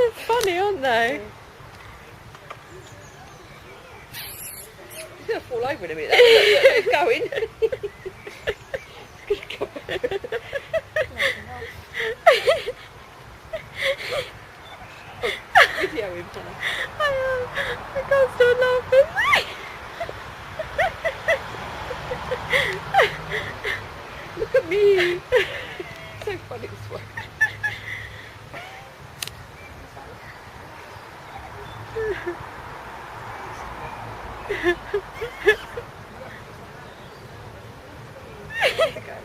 They're funny, aren't they? He's going to fall over in a minute. Look, he's going. Video him, Paul. I can't stop laughing. Look at me. So funny this one. There you go.